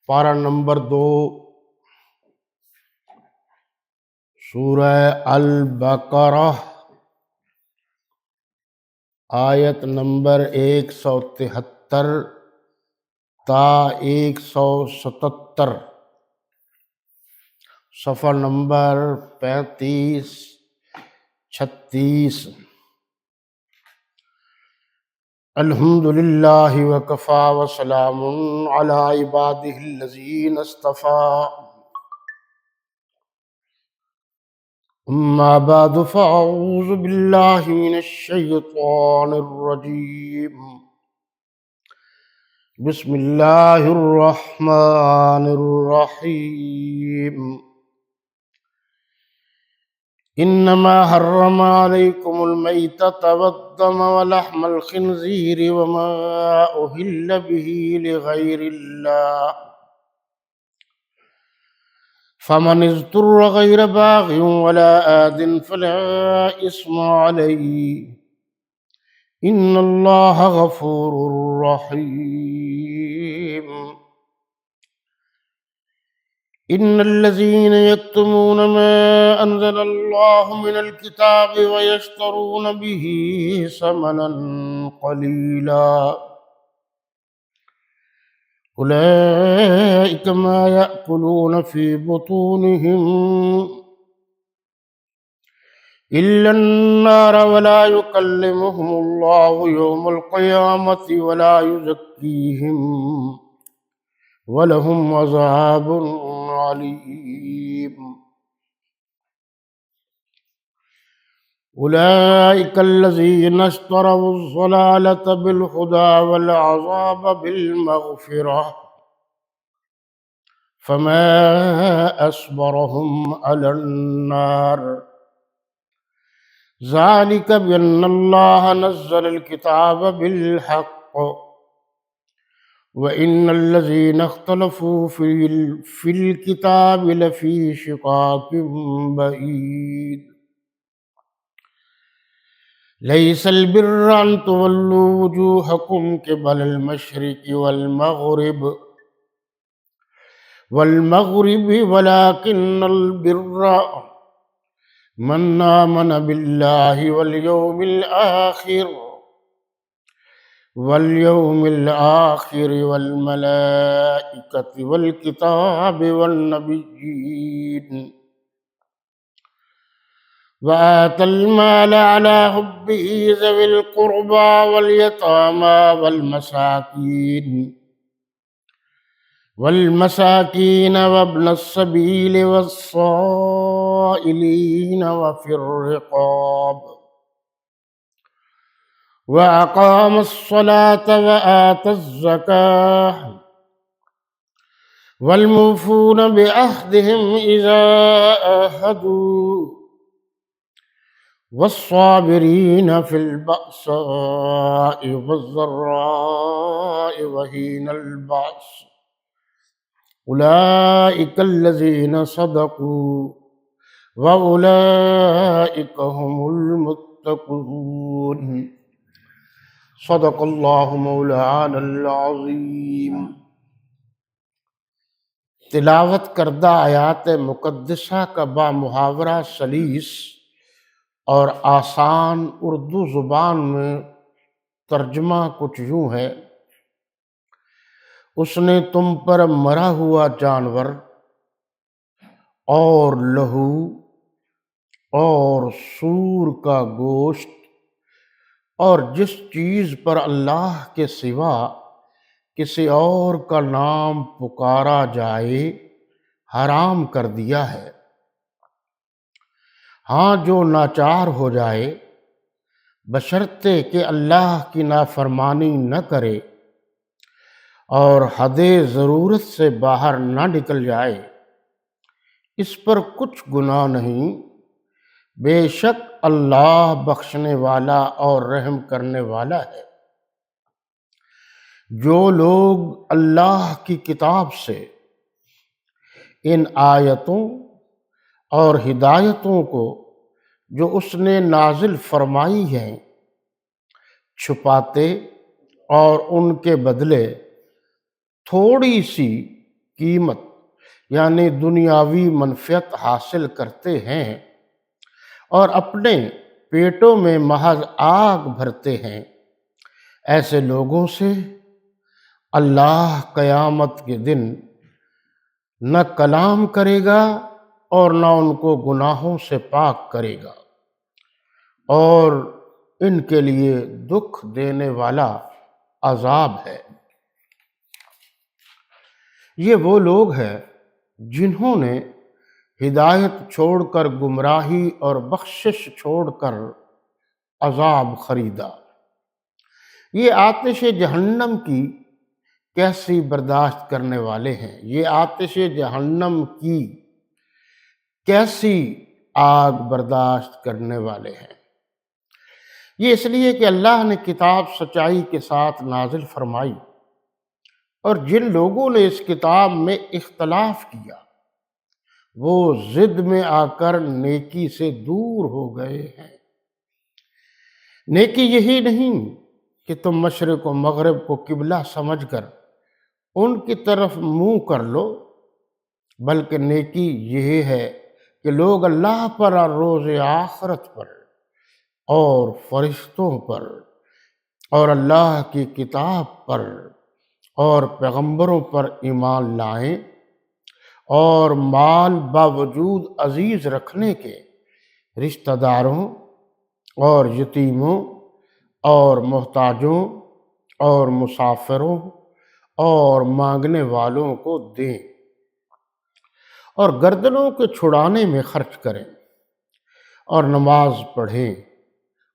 پارہ نمبر 2 سورہ البقرہ آیت نمبر 173 تا 177، صفحہ نمبر 35-36۔ الحمدللہ وکفی وسلام علی عبادہ الذین اصطفی، اما بعد فاعوذ باللہ من الشیطان الرجیم، بسم اللہ الرحمن الرحیم۔ انما حرم علیکم المیتۃ والدم ولحم الخنزیر وما اہل به لغیر اللہ، فمن اضطر غیر باغ ولا آد فلا اثم علیہ، ان اللہ غفور رحیم۔ ان الذین یکتمون ما انزل اللہ من الکتاب ویشترون به ثمنا قلیلا اولئک ما یأکلون فی بطونہم الا النار ولا یکلمہم اللہ یوم القیامۃ ولا یزکیہم وَلَهُمْ عَذَابٌ عَلِيمٌ۔ أُولَئِكَ الَّذِينَ اشْتَرَوُا الضَّلَالَةَ بِالْهُدَى وَالْعَذَابَ بِالْمَغْفِرَةِ فَمَا أَصْبَرَهُمْ عَلَى النَّارِ، ذَلِكَ بِأَنَّ اللَّهَ نَزَّلَ الْكِتَابَ بِالْحَقِّ وَإِنَّ الَّذِينَ اخْتَلَفُوا فِي الْكِتَابِ لَفِي شِقَاقٍ بَعِيدٍ۔ لَيْسَ الْبِرَّ أَن تُوَلُّوا وُجُوهَكُمْ قِبَلَ الْمَشْرِقِ وَالْمَغْرِبِ وَلَكِنَّ الْبِرَّ مَنْ آمَنَ بِاللَّهِ واليوم الآخر والملائكة والكتاب والنبيين، وآتى المال على حبه ذوي القربى واليتامى والمساكين وابن السبيل والصائلين وفي الرقاب، وأقام الصلاة وآتى الزكاة والموفون بعهدهم إذا عاهدوا والصابرين في البأساء والضراء وحين البأس، أولئك الذين صدقوا وأولئك هم المتقون۔ صدق اللہ مولانا العظیم۔ تلاوت کردہ آیات مقدسہ کا بامحاورہ سلیس اور آسان اردو زبان میں ترجمہ کچھ یوں ہے: اس نے تم پر مرا ہوا جانور اور لہو اور سور کا گوشت اور جس چیز پر اللہ کے سوا کسی اور کا نام پکارا جائے حرام کر دیا ہے، ہاں جو ناچار ہو جائے بشرطے کہ اللہ کی نافرمانی نہ کرے اور حد ضرورت سے باہر نہ نکل جائے، اس پر کچھ گناہ نہیں، بے شک اللہ بخشنے والا اور رحم کرنے والا ہے۔ جو لوگ اللہ کی کتاب سے ان آیتوں اور ہدایتوں کو جو اس نے نازل فرمائی ہیں چھپاتے اور ان کے بدلے تھوڑی سی قیمت یعنی دنیاوی منفعت حاصل کرتے ہیں اور اپنے پیٹوں میں محض آگ بھرتے ہیں، ایسے لوگوں سے اللہ قیامت کے دن نہ کلام کرے گا اور نہ ان کو گناہوں سے پاک کرے گا، اور ان کے لیے دکھ دینے والا عذاب ہے۔ یہ وہ لوگ ہیں جنہوں نے ہدایت چھوڑ کر گمراہی اور بخشش چھوڑ کر عذاب خریدا۔ یہ آتش جہنم کی کیسی برداشت کرنے والے ہیں، یہ آتش جہنم کی کیسی آگ برداشت کرنے والے ہیں۔ یہ اس لیے کہ اللہ نے کتاب سچائی کے ساتھ نازل فرمائی، اور جن لوگوں نے اس کتاب میں اختلاف کیا وہ ضد میں آ کر نیکی سے دور ہو گئے ہیں۔ نیکی یہی نہیں کہ تم مشرق و مغرب کو قبلہ سمجھ کر ان کی طرف منہ کر لو، بلکہ نیکی یہ ہے کہ لوگ اللہ پر اور روز آخرت پر اور فرشتوں پر اور اللہ کی کتاب پر اور پیغمبروں پر ایمان لائیں، اور مال باوجود عزیز رکھنے کے رشتہ داروں اور یتیموں اور محتاجوں اور مسافروں اور مانگنے والوں کو دیں، اور گردنوں کے چھڑانے میں خرچ کریں، اور نماز پڑھیں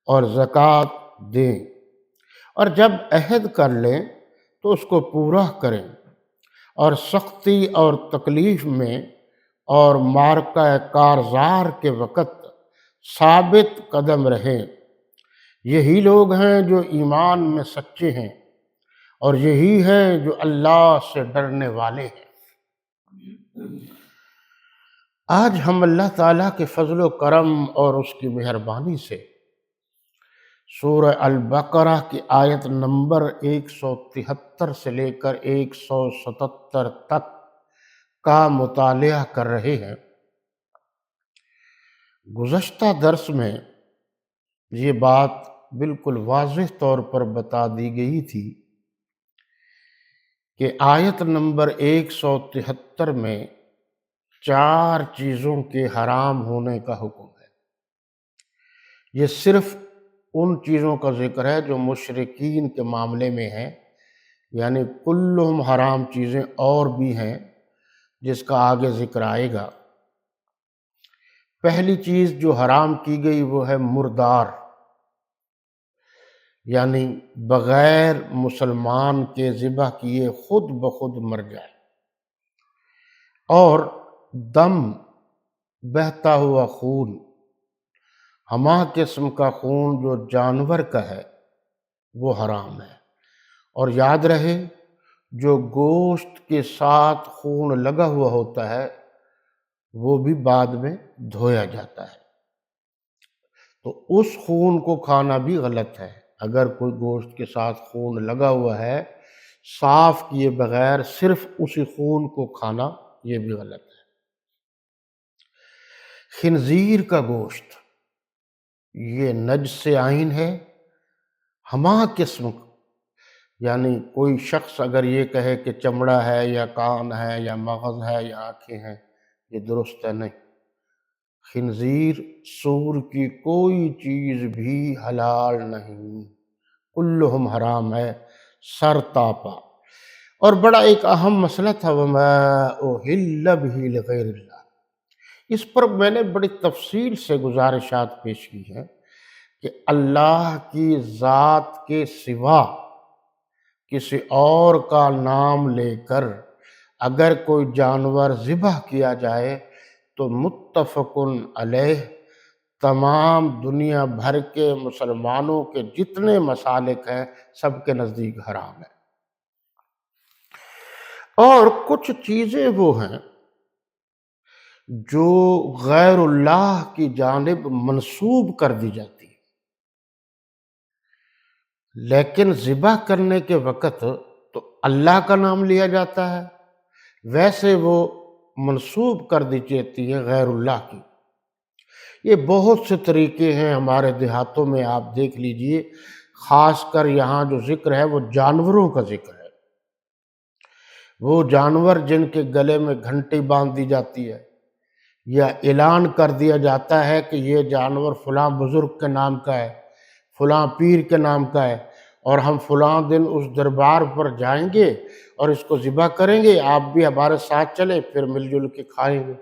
اور زکوٰۃ دیں، اور جب عہد کر لیں تو اس کو پورا کریں، اور سختی اور تکلیف میں اور معرکہ کارزار کے وقت ثابت قدم رہیں۔ یہی لوگ ہیں جو ایمان میں سچے ہیں، اور یہی ہیں جو اللہ سے ڈرنے والے ہیں۔ آج ہم اللہ تعالیٰ کے فضل و کرم اور اس کی مہربانی سے سورہ البقرہ کی آیت نمبر 173 سے لے کر 177 تک کا مطالعہ کر رہے ہیں۔ گزشتہ درس میں یہ بات بالکل واضح طور پر بتا دی گئی تھی کہ آیت نمبر 173 میں 4 چیزوں کے حرام ہونے کا حکم ہے۔ یہ صرف ان چیزوں کا ذکر ہے جو مشرکین کے معاملے میں ہیں، یعنی کلہم حرام چیزیں اور بھی ہیں جس کا آگے ذکر آئے گا۔ پہلی چیز جو حرام کی گئی وہ ہے مردار، یعنی بغیر مسلمان کے ذبح کیے خود بخود مر جائے، اور دم بہتا ہوا خون، ہما قسم کا خون جو جانور کا ہے وہ حرام ہے۔ اور یاد رہے جو گوشت کے ساتھ خون لگا ہوا ہوتا ہے وہ بھی بعد میں دھویا جاتا ہے، تو اس خون کو کھانا بھی غلط ہے۔ اگر کوئی گوشت کے ساتھ خون لگا ہوا ہے صاف کیے بغیر صرف اسی خون کو کھانا یہ بھی غلط ہے۔ خنزیر کا گوشت یہ نجس عین ہے، ہما قسم، یعنی کوئی شخص اگر یہ کہے کہ چمڑا ہے یا کان ہے یا مغز ہے یا آنکھیں ہیں، یہ درست ہے نہیں۔ خنزیر سور کی کوئی چیز بھی حلال نہیں، کلہم حرام ہے سر تاپا۔ اور بڑا ایک اہم مسئلہ تھا وَمَا أُحِلَّ بِهِ لِغَيْرِ اللَّهِ، اس پر میں نے بڑی تفصیل سے گزارشات پیش کی ہیں کہ اللہ کی ذات کے سوا کسی اور کا نام لے کر اگر کوئی جانور ذبح کیا جائے تو متفق علیہ تمام دنیا بھر کے مسلمانوں کے جتنے مسالک ہیں سب کے نزدیک حرام ہے۔ اور کچھ چیزیں وہ ہیں جو غیر اللہ کی جانب منسوب کر دی جاتی ہیں، لیکن ذبح کرنے کے وقت تو اللہ کا نام لیا جاتا ہے، ویسے وہ منسوب کر دی جاتی ہے غیر اللہ کی۔ یہ بہت سے طریقے ہیں ہمارے دیہاتوں میں، آپ دیکھ لیجئے، خاص کر یہاں جو ذکر ہے وہ جانوروں کا ذکر ہے۔ وہ جانور جن کے گلے میں گھنٹی باندھ دی جاتی ہے یا اعلان کر دیا جاتا ہے کہ یہ جانور فلاں بزرگ کے نام کا ہے، فلاں پیر کے نام کا ہے، اور ہم فلاں دن اس دربار پر جائیں گے اور اس کو ذبح کریں گے، آپ بھی ہمارے ساتھ چلیں، پھر مل جل کے کھائیں گے۔